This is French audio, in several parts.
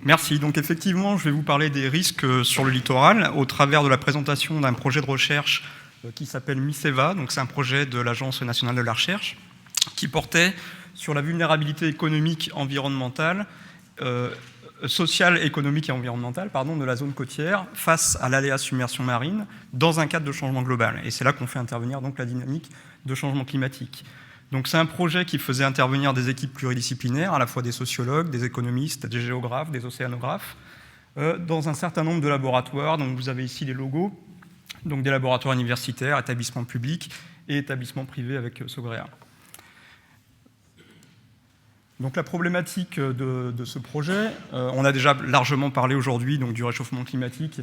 Merci. Donc effectivement, je vais vous parler des risques sur le littoral au travers de la présentation d'un projet de recherche qui s'appelle MISEVA. Donc c'est un projet de l'Agence nationale de la recherche qui portait sur la vulnérabilité économique, environnementale, sociale, économique et environnementale de la zone côtière face à l'aléa submersion marine dans un cadre de changement global. Et c'est là qu'on fait intervenir donc la dynamique de changement climatique. Donc c'est un projet qui faisait intervenir des équipes pluridisciplinaires, à la fois des sociologues, des économistes, des géographes, des océanographes, dans un certain nombre de laboratoires. Donc vous avez ici les logos, donc des laboratoires universitaires, établissements publics et établissements privés avec Sogrea. Donc la problématique de ce projet, on a déjà largement parlé aujourd'hui du réchauffement climatique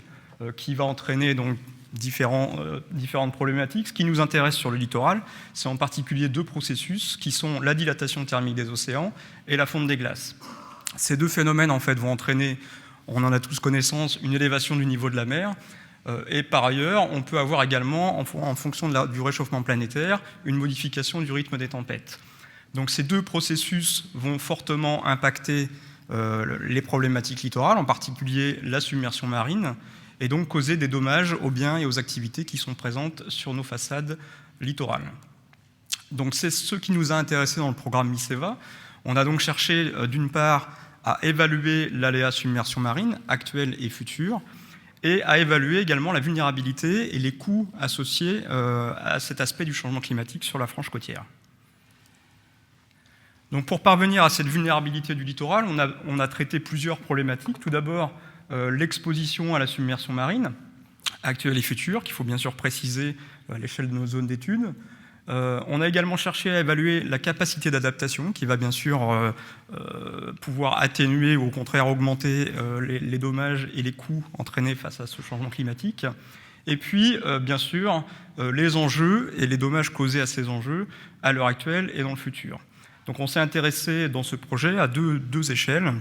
qui va entraîner donc différentes problématiques. Ce qui nous intéresse sur le littoral, c'est en particulier deux processus qui sont la dilatation thermique des océans et la fonte des glaces. Ces deux phénomènes en fait, vont entraîner, on en a tous connaissance, une élévation du niveau de la mer. Et par ailleurs, on peut avoir également, en fonction du réchauffement planétaire, une modification du rythme des tempêtes. Donc ces deux processus vont fortement impacter les problématiques littorales, en particulier la submersion marine, et donc causer des dommages aux biens et aux activités qui sont présentes sur nos façades littorales. Donc c'est ce qui nous a intéressés dans le programme MISEVA. On a donc cherché d'une part à évaluer l'aléa submersion marine, actuelle et future, et à évaluer également la vulnérabilité et les coûts associés à cet aspect du changement climatique sur la frange côtière. Donc pour parvenir à cette vulnérabilité du littoral, on a traité plusieurs problématiques. Tout d'abord, l'exposition à la submersion marine, actuelle et future, qu'il faut bien sûr préciser à l'échelle de nos zones d'études. On a également cherché à évaluer la capacité d'adaptation, qui va bien sûr pouvoir atténuer ou au contraire augmenter les dommages et les coûts entraînés face à ce changement climatique. Et puis, bien sûr, les enjeux et les dommages causés à ces enjeux à l'heure actuelle et dans le futur. Donc on s'est intéressé dans ce projet à deux échelles.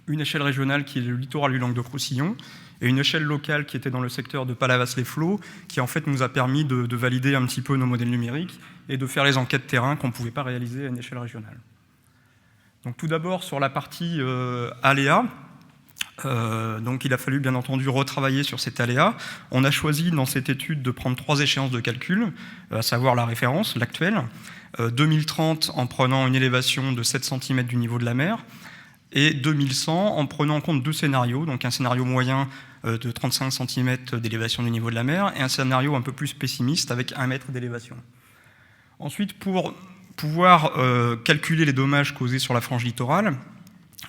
Une échelle régionale qui est le littoral du Languedoc-Roussillon et une échelle locale qui était dans le secteur de Palavas-les-Flots, qui en fait nous a permis de valider un petit peu nos modèles numériques et de faire les enquêtes terrain qu'on ne pouvait pas réaliser à une échelle régionale. Donc tout d'abord sur la partie aléa, donc il a fallu bien entendu retravailler sur cet aléa. On a choisi dans cette étude de prendre 3 échéances de calcul, à savoir la référence, l'actuelle, 2030 en prenant une élévation de 7 cm du niveau de la mer, et 2100 en prenant en compte 2 scénarios, donc un scénario moyen de 35 cm d'élévation du niveau de la mer et un scénario un peu plus pessimiste avec 1 mètre d'élévation. Ensuite, pour pouvoir calculer les dommages causés sur la frange littorale,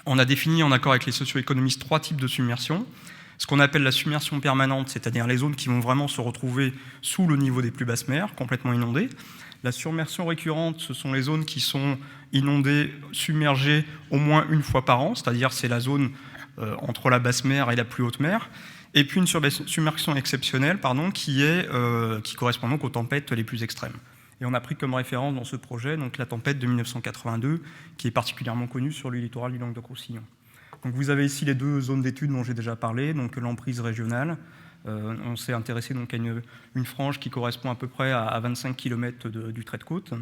on a défini en accord avec les socio-économistes 3 types de submersion. Ce qu'on appelle la submersion permanente, c'est-à-dire les zones qui vont vraiment se retrouver sous le niveau des plus basses mers, complètement inondées. La submersion récurrente, ce sont les zones qui sont inondées, submergées au moins une fois par an, c'est-à-dire c'est la zone entre la basse mer et la plus haute mer. Et puis une submersion exceptionnelle, qui correspond donc aux tempêtes les plus extrêmes. Et on a pris comme référence dans ce projet donc la tempête de 1982, qui est particulièrement connue sur le littoral du Languedoc-Roussillon. Donc vous avez ici les 2 zones d'études dont j'ai déjà parlé, donc l'emprise régionale. On s'est intéressé donc à une frange qui correspond à peu près à 25 km du trait de côte,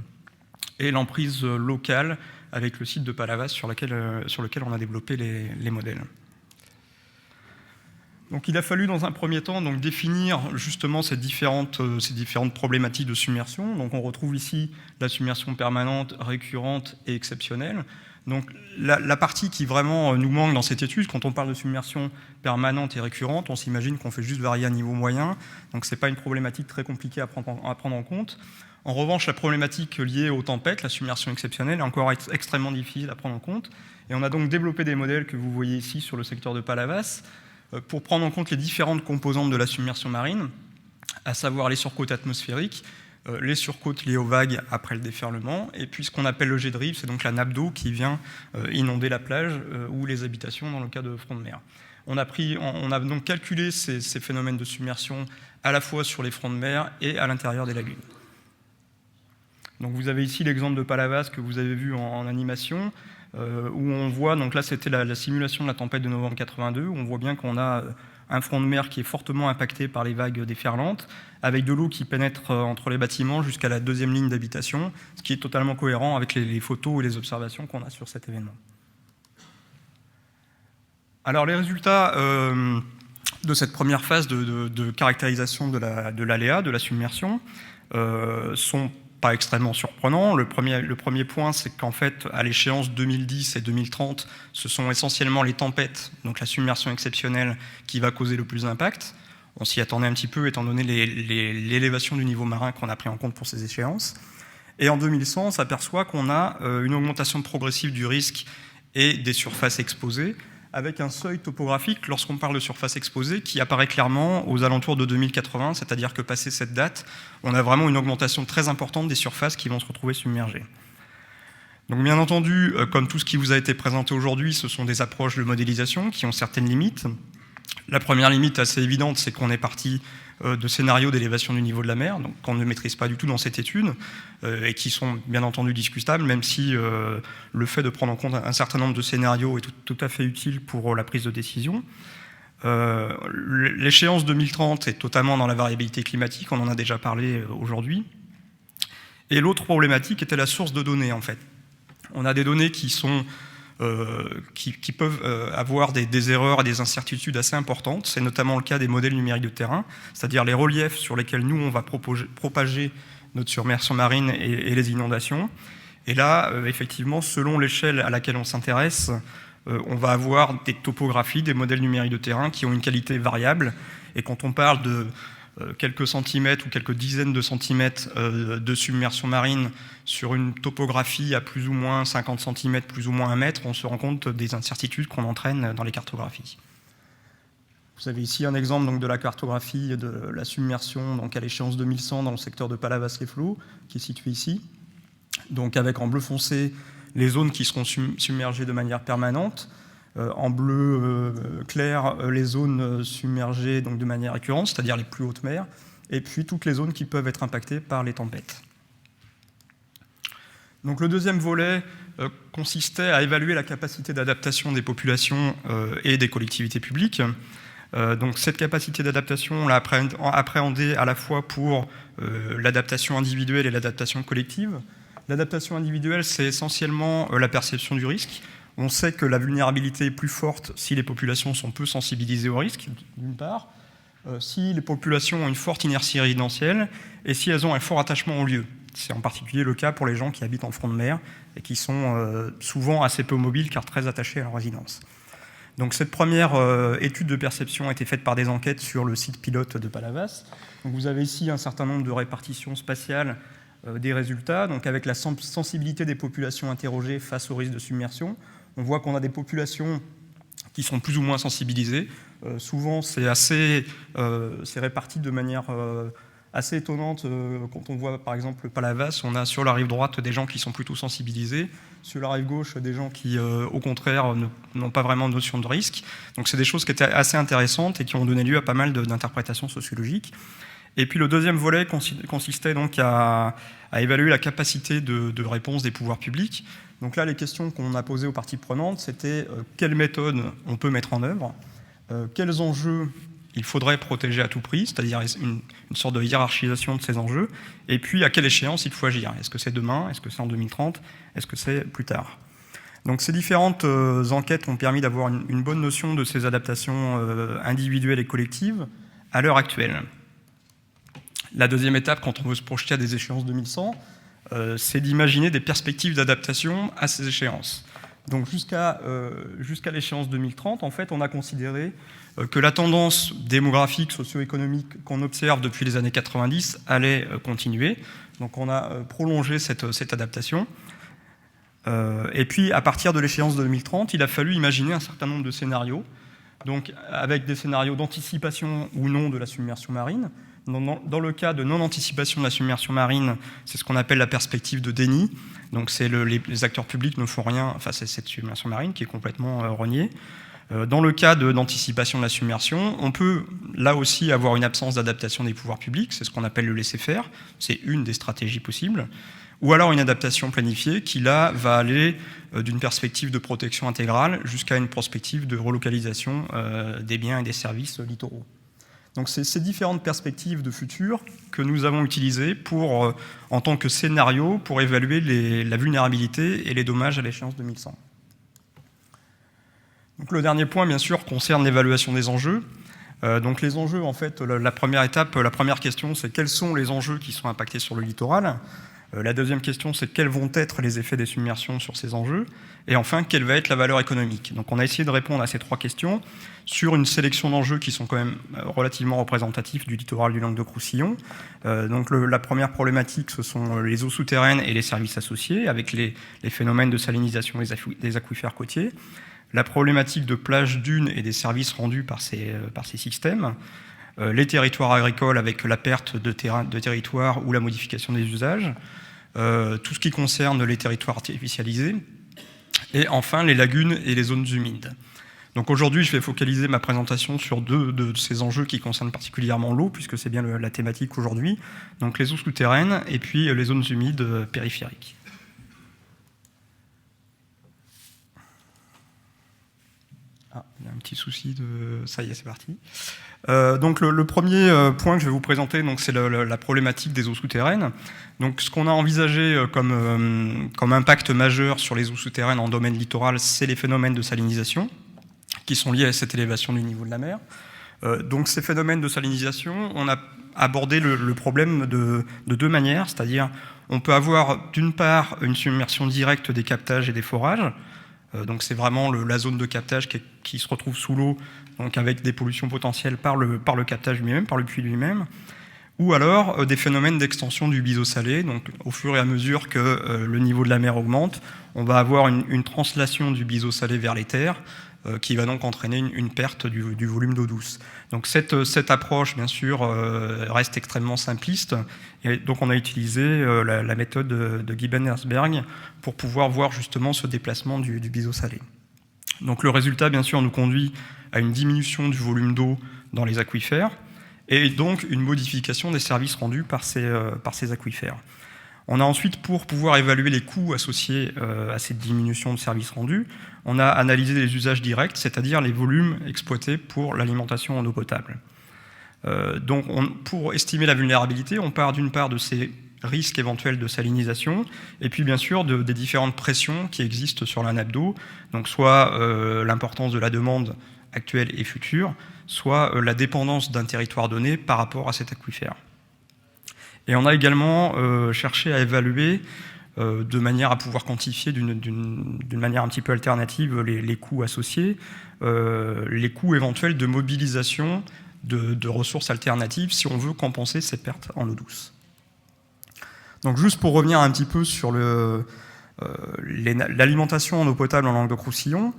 et l'emprise locale avec le site de Palavas sur lequel on a développé les modèles. Donc il a fallu dans un premier temps donc, définir justement ces différentes problématiques de submersion. Donc on retrouve ici la submersion permanente, récurrente et exceptionnelle. Donc la partie qui vraiment nous manque dans cette étude, quand on parle de submersion permanente et récurrente, on s'imagine qu'on fait juste varier à niveau moyen, donc ce n'est pas une problématique très compliquée à prendre en compte. En revanche, la problématique liée aux tempêtes, la submersion exceptionnelle, est encore extrêmement difficile à prendre en compte. Et on a donc développé des modèles que vous voyez ici sur le secteur de Palavas pour prendre en compte les différentes composantes de la submersion marine, à savoir les surcôtes atmosphériques, les surcôtes liées aux vagues après le déferlement, et puis ce qu'on appelle le jet de rive, c'est donc la nappe d'eau qui vient inonder la plage ou les habitations dans le cas de front de mer. On a donc calculé ces phénomènes de submersion à la fois sur les fronts de mer et à l'intérieur des lagunes. Donc vous avez ici l'exemple de Palavas que vous avez vu en animation, où on voit, donc là c'était la simulation de la tempête de novembre 82, où on voit bien qu'on a un front de mer qui est fortement impacté par les vagues déferlantes, avec de l'eau qui pénètre entre les bâtiments jusqu'à la 2e ligne d'habitation, ce qui est totalement cohérent avec les photos et les observations qu'on a sur cet événement. Alors les résultats de cette première phase de caractérisation de l'aléa, de la submersion, sont pas extrêmement surprenants. Le premier point, c'est qu'en fait, à l'échéance 2010 et 2030, ce sont essentiellement les tempêtes, donc la submersion exceptionnelle, qui va causer le plus d'impact. On s'y attendait un petit peu, étant donné l'élévation du niveau marin qu'on a pris en compte pour ces échéances. Et en 2100, on s'aperçoit qu'on a une augmentation progressive du risque et des surfaces exposées, avec un seuil topographique, lorsqu'on parle de surface exposée, qui apparaît clairement aux alentours de 2080, c'est-à-dire que passé cette date, on a vraiment une augmentation très importante des surfaces qui vont se retrouver submergées. Donc bien entendu, comme tout ce qui vous a été présenté aujourd'hui, ce sont des approches de modélisation qui ont certaines limites. La première limite assez évidente, c'est qu'on est parti de scénarios d'élévation du niveau de la mer, donc qu'on ne maîtrise pas du tout dans cette étude, et qui sont bien entendu discutables, même si le fait de prendre en compte un certain nombre de scénarios est tout à fait utile pour la prise de décision. L'échéance 2030 est totalement dans la variabilité climatique, on en a déjà parlé aujourd'hui. Et l'autre problématique était la source de données, en fait. On a des données qui peuvent avoir des erreurs et des incertitudes assez importantes. C'est notamment le cas des modèles numériques de terrain, c'est-à-dire les reliefs sur lesquels nous, on va propager notre submersion marine et les inondations. Et là, effectivement, selon l'échelle à laquelle on s'intéresse, on va avoir des topographies, des modèles numériques de terrain qui ont une qualité variable. Et quand on parle de quelques centimètres ou quelques dizaines de centimètres de submersion marine sur une topographie à plus ou moins 50 cm, plus ou moins 1 mètre, on se rend compte des incertitudes qu'on entraîne dans les cartographies. Vous avez ici un exemple donc, de la cartographie de la submersion donc, à l'échéance 2100 dans le secteur de Palavas-les-Flots, qui est situé ici. Donc avec en bleu foncé les zones qui seront submergées de manière permanente, en bleu clair les zones submergées donc, de manière récurrente, c'est-à-dire les plus hautes mers, et puis toutes les zones qui peuvent être impactées par les tempêtes. Donc le deuxième volet consistait à évaluer la capacité d'adaptation des populations et des collectivités publiques. Donc cette capacité d'adaptation, on l'a appréhendée à la fois pour l'adaptation individuelle et l'adaptation collective. L'adaptation individuelle, c'est essentiellement la perception du risque. On sait que la vulnérabilité est plus forte si les populations sont peu sensibilisées au risque, d'une part, si les populations ont une forte inertie résidentielle et si elles ont un fort attachement au lieu. C'est en particulier le cas pour les gens qui habitent en front de mer et qui sont souvent assez peu mobiles car très attachés à leur résidence. Donc cette première étude de perception a été faite par des enquêtes sur le site pilote de Palavas. Donc vous avez ici un certain nombre de répartitions spatiales des résultats, donc avec la sensibilité des populations interrogées face au risque de submersion. On voit qu'on a des populations qui sont plus ou moins sensibilisées. Souvent, c'est réparti de manière assez étonnante. Quand on voit, par exemple, Palavas, on a sur la rive droite des gens qui sont plutôt sensibilisés, sur la rive gauche, des gens qui, au contraire, n'ont pas vraiment de notion de risque. Donc, c'est des choses qui étaient assez intéressantes et qui ont donné lieu à pas mal d'interprétations sociologiques. Et puis, le deuxième volet consistait donc à évaluer la capacité de réponse des pouvoirs publics. Donc là, les questions qu'on a posées aux parties prenantes, c'était quelles méthodes on peut mettre en œuvre, quels enjeux il faudrait protéger à tout prix, c'est-à-dire une sorte de hiérarchisation de ces enjeux, et puis à quelle échéance il faut agir. Est-ce que c'est demain? Est-ce que c'est en 2030? Est-ce que c'est plus tard? Donc ces différentes enquêtes ont permis d'avoir une bonne notion de ces adaptations individuelles et collectives à l'heure actuelle. La deuxième étape, quand on veut se projeter à des échéances 2100, c'est d'imaginer des perspectives d'adaptation à ces échéances. Donc jusqu'à l'échéance 2030, en fait, on a considéré que la tendance démographique, socio-économique qu'on observe depuis les années 90 allait continuer. Donc on a prolongé cette adaptation. Et puis, à partir de l'échéance de 2030, il a fallu imaginer un certain nombre de scénarios, donc avec des scénarios d'anticipation ou non de la submersion marine. Dans le cas de non-anticipation de la submersion marine, c'est ce qu'on appelle la perspective de déni. Donc les acteurs publics ne font rien face à cette submersion marine qui est complètement reniée. Dans le cas d'anticipation de la submersion, on peut là aussi avoir une absence d'adaptation des pouvoirs publics, c'est ce qu'on appelle le laisser-faire, c'est une des stratégies possibles. Ou alors une adaptation planifiée qui là va aller d'une perspective de protection intégrale jusqu'à une perspective de relocalisation des biens et des services littoraux. Donc c'est ces différentes perspectives de futur que nous avons utilisées en tant que scénario pour évaluer la vulnérabilité et les dommages à l'échéance 2100. Donc le dernier point, bien sûr, concerne l'évaluation des enjeux. Donc les enjeux, en fait, la première étape, la première question, c'est quels sont les enjeux qui sont impactés sur le littoral. La deuxième question, c'est quels vont être les effets des submersions sur ces enjeux. Et enfin, quelle va être la valeur économique. Donc on a essayé de répondre à ces trois questions sur une sélection d'enjeux qui sont quand même relativement représentatifs du littoral du Languedoc-Roussillon. Donc la première problématique, ce sont les eaux souterraines et les services associés, avec les phénomènes de salinisation des aquifères côtiers. La problématique de plages, dunes et des services rendus par ces systèmes. Les territoires agricoles avec la perte de territoire ou la modification des usages. Tout ce qui concerne les territoires artificialisés. Et enfin, les lagunes et les zones humides. Donc aujourd'hui, je vais focaliser ma présentation sur deux de ces enjeux qui concernent particulièrement l'eau, puisque c'est bien la thématique aujourd'hui. Donc les eaux souterraines et puis les zones humides périphériques. Ah, il y a un petit souci de... Ça y est, c'est parti. Donc le premier point que je vais vous présenter, c'est la problématique des eaux souterraines. Donc ce qu'on a envisagé comme impact majeur sur les eaux souterraines en domaine littoral, c'est les phénomènes de salinisation qui sont liés à cette élévation du niveau de la mer. Donc ces phénomènes de salinisation, on a abordé le problème de deux manières, c'est-à-dire on peut avoir d'une part une submersion directe des captages et des forages. Donc c'est vraiment la zone de captage qui se retrouve sous l'eau, donc avec des pollutions potentielles par le captage lui-même, par le puits lui-même, ou alors des phénomènes d'extension du biseau salé. Donc au fur et à mesure que le niveau de la mer augmente, on va avoir une translation du biseau salé vers les terres, qui va donc entraîner une perte du volume d'eau douce. Donc cette approche, bien sûr, reste extrêmement simpliste. Et donc on a utilisé la méthode de Gieben-Herzberg pour pouvoir voir justement ce déplacement du biseau salé. Donc le résultat, bien sûr, nous conduit à une diminution du volume d'eau dans les aquifères et donc une modification des services rendus par ces aquifères. On a ensuite, pour pouvoir évaluer les coûts associés à cette diminution de services rendus, on a analysé les usages directs, c'est-à-dire les volumes exploités pour l'alimentation en eau potable. Donc pour estimer la vulnérabilité, on part d'une part de ces risques éventuels de salinisation, et puis bien sûr des différentes pressions qui existent sur la nappe d'eau, donc soit l'importance de la demande actuelle et future, soit la dépendance d'un territoire donné par rapport à cet aquifère. Et on a également cherché à évaluer de manière à pouvoir quantifier d'une manière un petit peu alternative les coûts associés, les coûts éventuels de mobilisation de ressources alternatives si on veut compenser ces pertes en eau douce. Donc juste pour revenir un petit peu sur l'alimentation en eau potable en Languedoc-Roussillon,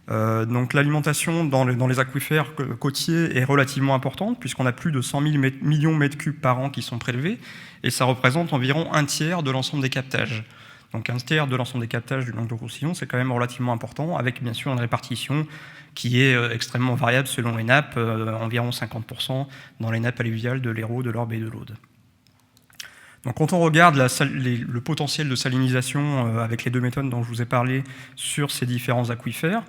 donc l'alimentation dans les aquifères côtiers est relativement importante puisqu'on a plus de 100 000 millions de mètres cubes par an qui sont prélevés et ça représente environ un tiers de l'ensemble des captages. Donc un tiers de l'ensemble des captages du Languedoc-Roussillon, c'est quand même relativement important avec bien sûr une répartition qui est extrêmement variable selon les nappes, environ 50% dans les nappes alluviales de l'Hérault, de l'Orbe et de l'Aude. Donc quand on regarde le potentiel de salinisation avec les deux méthodes dont je vous ai parlé sur ces différents aquifères,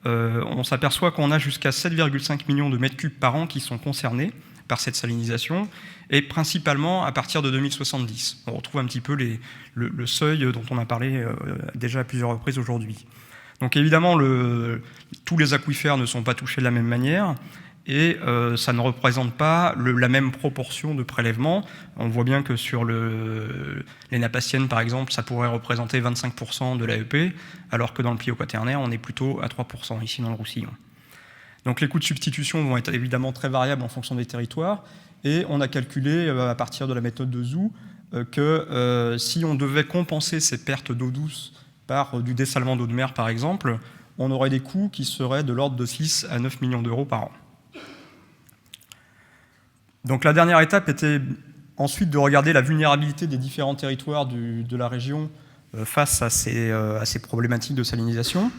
on s'aperçoit qu'on a jusqu'à 7,5 millions de mètres cubes par an qui sont concernés par cette salinisation, et principalement à partir de 2070. On retrouve un petit peu le seuil dont on a parlé déjà à plusieurs reprises aujourd'hui. Donc évidemment, tous les aquifères ne sont pas touchés de la même manière, et ça ne représente pas la même proportion de prélèvement. On voit bien que sur les napaciennes, par exemple, ça pourrait représenter 25% de l'AEP, alors que dans le Pio quaternaire, on est plutôt à 3% ici dans le Roussillon. Donc les coûts de substitution vont être évidemment très variables en fonction des territoires, et on a calculé à partir de la méthode de Zou que si on devait compenser ces pertes d'eau douce par du dessalement d'eau de mer, par exemple, on aurait des coûts qui seraient de l'ordre de 6 à 9 millions d'euros par an. Donc la dernière étape était ensuite de regarder la vulnérabilité des différents territoires de la région face à ces problématiques de salinisation.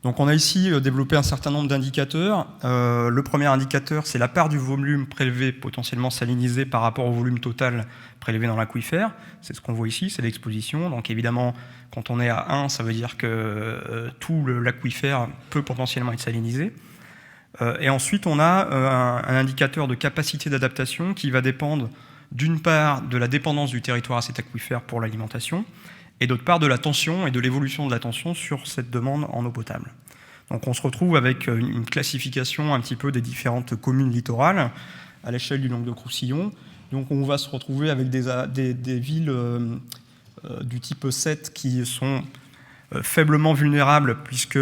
Donc on a ici développé un certain nombre d'indicateurs. Le premier indicateur, c'est la part du volume prélevé potentiellement salinisé par rapport au volume total prélevé dans l'aquifère. C'est ce qu'on voit ici, c'est l'exposition. Donc évidemment, quand on est à 1, ça veut dire que tout l'aquifère peut potentiellement être salinisé. Et ensuite, on a un indicateur de capacité d'adaptation qui va dépendre d'une part de la dépendance du territoire à cet aquifère pour l'alimentation, et d'autre part de la tension et de l'évolution de la tension sur cette demande en eau potable. Donc on se retrouve avec une classification un petit peu des différentes communes littorales à l'échelle du Languedoc-Roussillon. Donc on va se retrouver avec des villes du type 7 qui sont faiblement vulnérables, puisque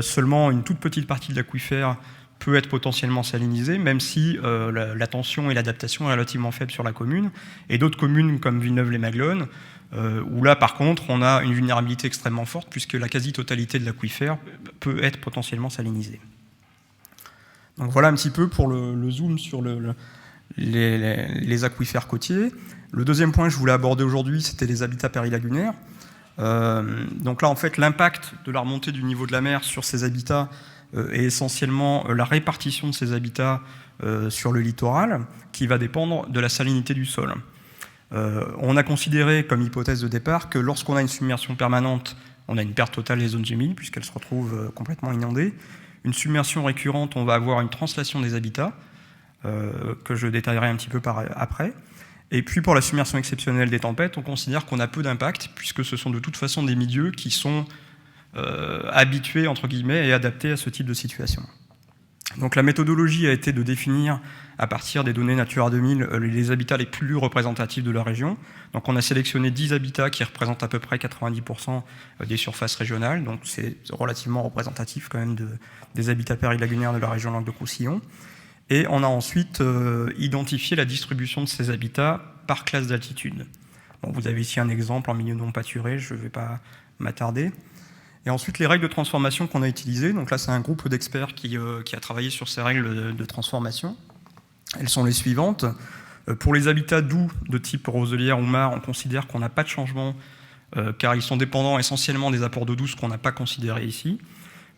seulement une toute petite partie de l'aquifère peut être potentiellement salinisée, même si la tension et l'adaptation est relativement faible sur la commune. Et d'autres communes comme Villeneuve-les-Maglones, où là par contre on a une vulnérabilité extrêmement forte, puisque la quasi-totalité de l'aquifère peut être potentiellement salinisée. Donc voilà un petit peu pour le zoom sur les aquifères côtiers. Le deuxième point que je voulais aborder aujourd'hui, c'était les habitats périlagunaires. Donc là, en fait, l'impact de la remontée du niveau de la mer sur ces habitats est essentiellement la répartition de ces habitats sur le littoral, qui va dépendre de la salinité du sol. On a considéré comme hypothèse de départ que lorsqu'on a une submersion permanente, on a une perte totale des zones humides, puisqu'elles se retrouvent complètement inondées. Une submersion récurrente, on va avoir une translation des habitats, que je détaillerai un petit peu après. Et puis pour la submersion exceptionnelle des tempêtes, on considère qu'on a peu d'impact, puisque ce sont de toute façon des milieux qui sont habitués, entre guillemets, et adaptés à ce type de situation. Donc la méthodologie a été de définir, à partir des données Natura 2000, les habitats les plus représentatifs de la région. Donc on a sélectionné 10 habitats qui représentent à peu près 90% des surfaces régionales, donc c'est relativement représentatif quand même des habitats périlagunaires de la région Languedoc-Roussillon. Et on a ensuite identifié la distribution de ces habitats par classe d'altitude. Bon, vous avez ici un exemple en milieu non pâturé, je ne vais pas m'attarder. Et ensuite, les règles de transformation qu'on a utilisées. Donc là, c'est un groupe d'experts qui a travaillé sur ces règles de transformation. Elles sont les suivantes. Pour les habitats doux de type roselière ou mare, on considère qu'on n'a pas de changement, car ils sont dépendants essentiellement des apports d'eau douce qu'on n'a pas considérés ici.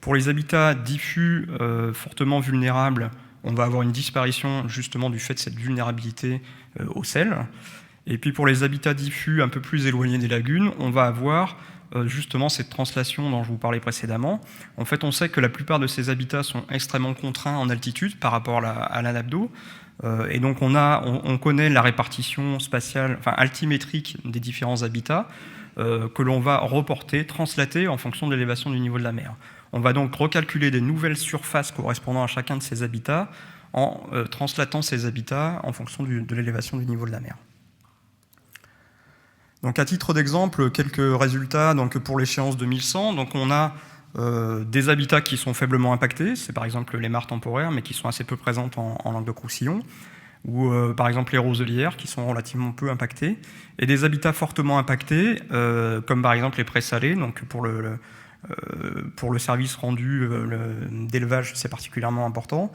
Pour les habitats diffus fortement vulnérables, on va avoir une disparition justement du fait de cette vulnérabilité au sel. Et puis pour les habitats diffus un peu plus éloignés des lagunes, on va avoir justement cette translation dont je vous parlais précédemment. En fait, on sait que la plupart de ces habitats sont extrêmement contraints en altitude par rapport à la nappe d'eau. Et donc on connaît la répartition spatiale, enfin altimétrique des différents habitats que l'on va reporter, translater en fonction de l'élévation du niveau de la mer. On va donc recalculer des nouvelles surfaces correspondant à chacun de ces habitats en translatant ces habitats en fonction de l'élévation du niveau de la mer. Donc à titre d'exemple, quelques résultats donc pour l'échéance 2100. Donc on a des habitats qui sont faiblement impactés, c'est par exemple les mares temporaires, mais qui sont assez peu présentes en Languedoc-Roussillon, ou par exemple les roselières qui sont relativement peu impactées, et des habitats fortement impactés, comme par exemple les prés salés, donc pour le service rendu d'élevage, c'est particulièrement important,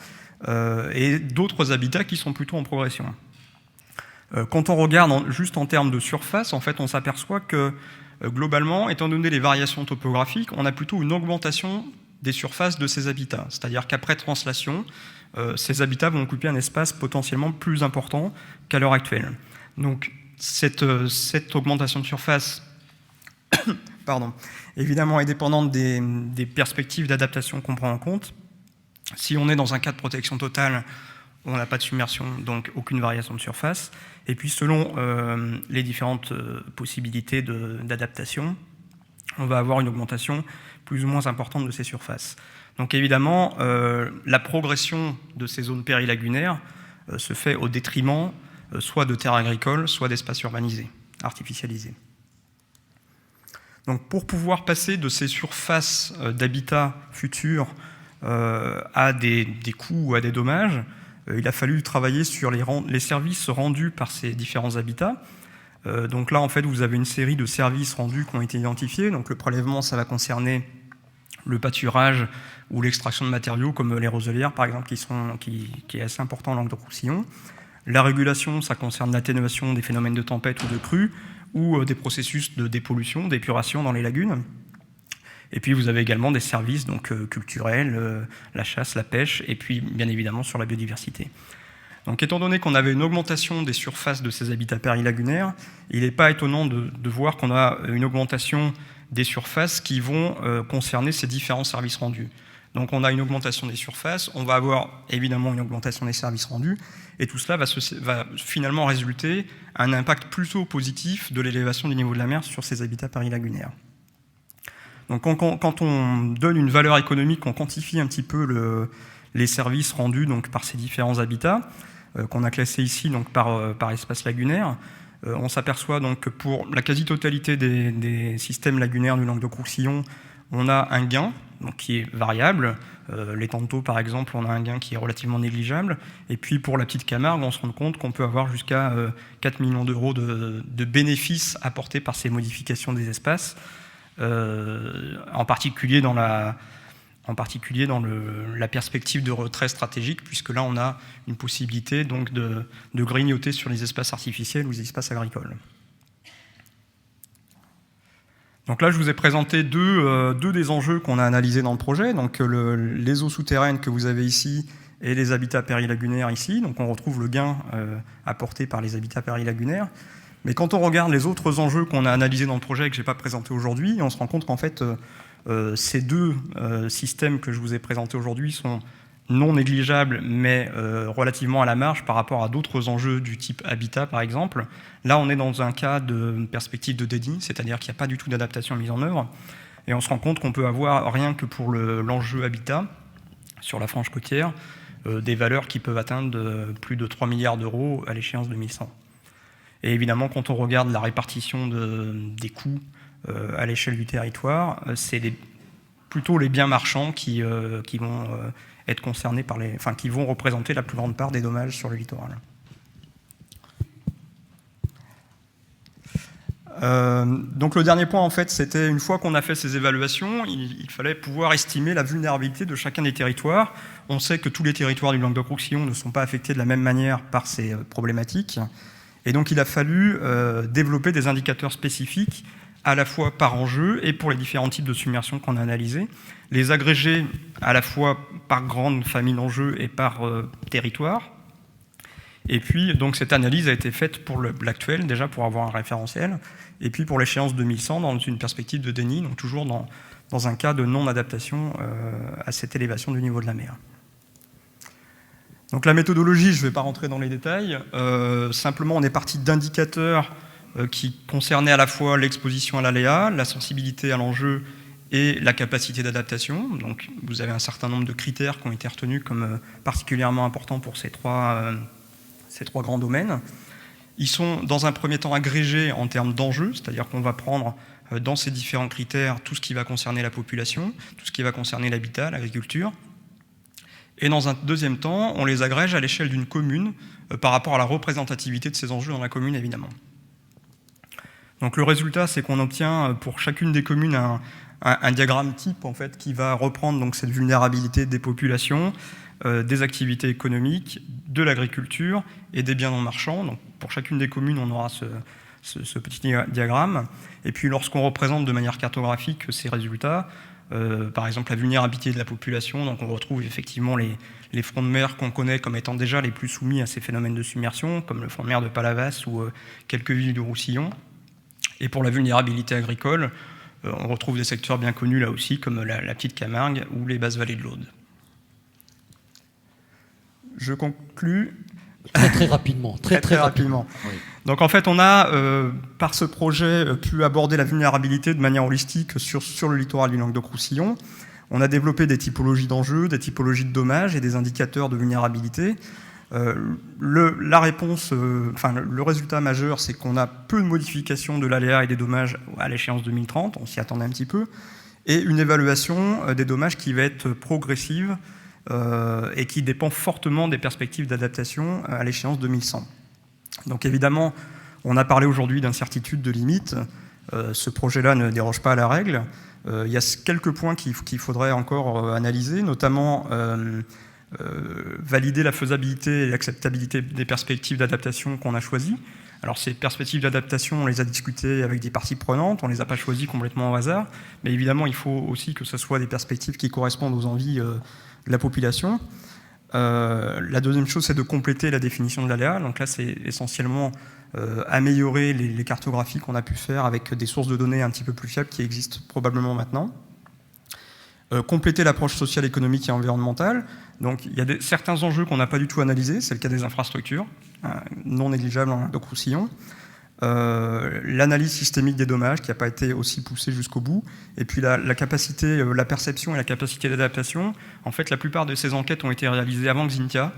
et d'autres habitats qui sont plutôt en progression. Quand on regarde juste en termes de surface, en fait, on s'aperçoit que globalement, étant donné les variations topographiques, on a plutôt une augmentation des surfaces de ces habitats. C'est-à-dire qu'après translation, ces habitats vont occuper un espace potentiellement plus important qu'à l'heure actuelle. Donc cette augmentation de surface évidemment est dépendante des perspectives d'adaptation qu'on prend en compte. Si on est dans un cas de protection totale, on n'a pas de submersion, donc aucune variation de surface. Et puis selon les différentes possibilités d'adaptation, on va avoir une augmentation plus ou moins importante de ces surfaces. Donc évidemment, la progression de ces zones périlagunaires se fait au détriment soit de terres agricoles, soit d'espaces urbanisés, artificialisés. Donc pour pouvoir passer de ces surfaces d'habitat futurs à des coûts ou à des dommages, il a fallu travailler sur les services rendus par ces différents habitats. Donc là, en fait, vous avez une série de services rendus qui ont été identifiés. Donc le prélèvement, ça va concerner le pâturage ou l'extraction de matériaux comme les roselières, par exemple, qui est assez important en Languedoc-Roussillon. La régulation, ça concerne l'atténuation des phénomènes de tempête ou de crue, ou des processus de dépollution, d'épuration dans les lagunes. Et puis vous avez également des services donc, culturels, la chasse, la pêche, et puis bien évidemment sur la biodiversité. Donc étant donné qu'on avait une augmentation des surfaces de ces habitats périlagunaires, il n'est pas étonnant de voir qu'on a une augmentation des surfaces qui vont concerner ces différents services rendus. Donc on a une augmentation des surfaces, on va avoir évidemment une augmentation des services rendus, et tout cela va finalement résulter à un impact plutôt positif de l'élévation du niveau de la mer sur ces habitats périlagunaires. Donc quand on donne une valeur économique, on quantifie un petit peu les services rendus donc, par ces différents habitats, qu'on a classés ici donc, par espace lagunaire, on s'aperçoit donc que pour la quasi-totalité des systèmes lagunaires du Languedoc-Roussillon, on a un gain donc, qui est variable. Les Tantaux, par exemple, on a un gain qui est relativement négligeable. Et puis pour la petite Camargue, on se rend compte qu'on peut avoir jusqu'à 4 millions d'euros de bénéfices apportés par ces modifications des espaces, en particulier dans la perspective de retrait stratégique, puisque là, on a une possibilité donc, de grignoter sur les espaces artificiels ou les espaces agricoles. Donc là, je vous ai présenté deux des enjeux qu'on a analysés dans le projet, donc les eaux souterraines que vous avez ici et les habitats périlagunaires ici. Donc on retrouve le gain apporté par les habitats périlagunaires. Mais quand on regarde les autres enjeux qu'on a analysés dans le projet et que je n'ai pas présenté aujourd'hui, on se rend compte qu'en fait, ces deux systèmes que je vous ai présentés aujourd'hui sont non négligeables, mais relativement à la marge par rapport à d'autres enjeux du type habitat, par exemple. Là, on est dans un cas de perspective de déni, c'est-à-dire qu'il n'y a pas du tout d'adaptation mise en œuvre. Et on se rend compte qu'on peut avoir, rien que pour l'enjeu habitat, sur la frange côtière, des valeurs qui peuvent atteindre plus de 3 milliards d'euros à l'échéance 2100. Et évidemment, quand on regarde la répartition des coûts à l'échelle du territoire, c'est plutôt les biens marchands qui vont être concernés qui vont représenter la plus grande part des dommages sur le littoral. Donc le dernier point, en fait, c'était une fois qu'on a fait ces évaluations, il fallait pouvoir estimer la vulnérabilité de chacun des territoires. On sait que tous les territoires du Languedoc-Roussillon ne sont pas affectés de la même manière par ces problématiques. Et donc il a fallu développer des indicateurs spécifiques à la fois par enjeu et pour les différents types de submersion qu'on a analysés, les agréger à la fois par grande famille d'enjeux et par territoire. Et puis, donc, cette analyse a été faite pour l'actuel, déjà pour avoir un référentiel, et puis pour l'échéance 2100 dans une perspective de déni, donc toujours dans un cas de non-adaptation à cette élévation du niveau de la mer. Donc la méthodologie, je ne vais pas rentrer dans les détails, simplement on est parti d'indicateurs qui concernaient à la fois l'exposition à l'aléa, la sensibilité à l'enjeu et la capacité d'adaptation. Donc vous avez un certain nombre de critères qui ont été retenus comme particulièrement importants pour ces trois grands domaines. Ils sont dans un premier temps agrégés en termes d'enjeux, c'est-à-dire qu'on va prendre dans ces différents critères tout ce qui va concerner la population, tout ce qui va concerner l'habitat, l'agriculture. Et dans un deuxième temps, on les agrège à l'échelle d'une commune par rapport à la représentativité de ces enjeux dans la commune, évidemment. Donc le résultat, c'est qu'on obtient pour chacune des communes un diagramme type en fait, qui va reprendre donc, cette vulnérabilité des populations, des activités économiques, de l'agriculture et des biens non marchands. Donc, pour chacune des communes, on aura ce petit diagramme. Et puis lorsqu'on représente de manière cartographique ces résultats, par exemple la vulnérabilité de la population, donc on retrouve effectivement les fronts de mer qu'on connaît comme étant déjà les plus soumis à ces phénomènes de submersion, comme le front de mer de Palavas ou quelques villes du Roussillon. Et pour la vulnérabilité agricole, on retrouve des secteurs bien connus là aussi, comme la petite Camargue ou les basses vallées de l'Aude. Je conclus. Très rapidement. Très rapidement. Oui. Donc en fait, on a, par ce projet, pu aborder la vulnérabilité de manière holistique sur le littoral du Languedoc-Roussillon. On a développé des typologies d'enjeux, des typologies de dommages et des indicateurs de vulnérabilité. La réponse, le résultat majeur, c'est qu'on a peu de modifications de l'aléa et des dommages à l'échéance 2030, on s'y attendait un petit peu, et une évaluation des dommages qui va être progressive et qui dépend fortement des perspectives d'adaptation à l'échéance 2100. Donc évidemment, on a parlé aujourd'hui d'incertitude, de limites. Ce projet-là ne déroge pas à la règle. Il y a quelques points qu'il faudrait encore analyser, notamment valider la faisabilité et l'acceptabilité des perspectives d'adaptation qu'on a choisies. Alors ces perspectives d'adaptation, on les a discutées avec des parties prenantes, on ne les a pas choisies complètement au hasard, mais évidemment il faut aussi que ce soit des perspectives qui correspondent aux envies de la population. La deuxième chose, c'est de compléter la définition de l'aléa. Donc là, c'est essentiellement améliorer les cartographies qu'on a pu faire avec des sources de données un petit peu plus fiables qui existent probablement maintenant. Compléter l'approche sociale, économique et environnementale. Donc il y a certains enjeux qu'on n'a pas du tout analysés, c'est le cas des infrastructures, non négligeables en Languedoc-Roussillon. l'analyse systémique des dommages qui n'a pas été aussi poussée jusqu'au bout, et puis la capacité, la perception et la capacité d'adaptation. En fait, la plupart de ces enquêtes ont été réalisées avant Xynthia,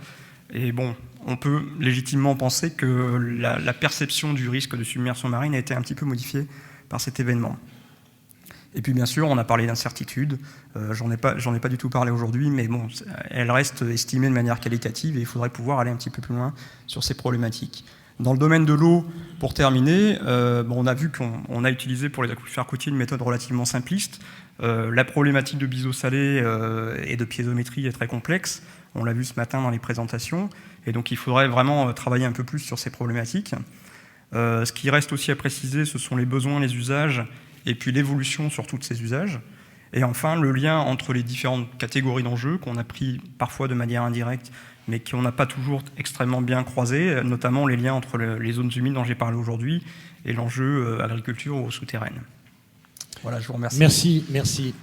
et bon, on peut légitimement penser que la perception du risque de submersion marine a été un petit peu modifiée par cet événement. Et puis bien sûr, on a parlé d'incertitude, j'en ai pas du tout parlé aujourd'hui, mais bon, elle reste estimée de manière qualitative et il faudrait pouvoir aller un petit peu plus loin sur ces problématiques. Dans le domaine de l'eau, pour terminer, on a vu qu'on a utilisé pour les aquifères côtiers une méthode relativement simpliste. La problématique de biseau salé et de piézométrie est très complexe, on l'a vu ce matin dans les présentations, et donc il faudrait vraiment travailler un peu plus sur ces problématiques. Ce qui reste aussi à préciser, ce sont les besoins, les usages, et puis l'évolution sur tous ces usages. Et enfin, le lien entre les différentes catégories d'enjeux qu'on a pris parfois de manière indirecte, mais qu'on n'a pas toujours extrêmement bien croisés, notamment les liens entre les zones humides dont j'ai parlé aujourd'hui et l'enjeu agriculture ou souterraine. Voilà, je vous remercie. Merci.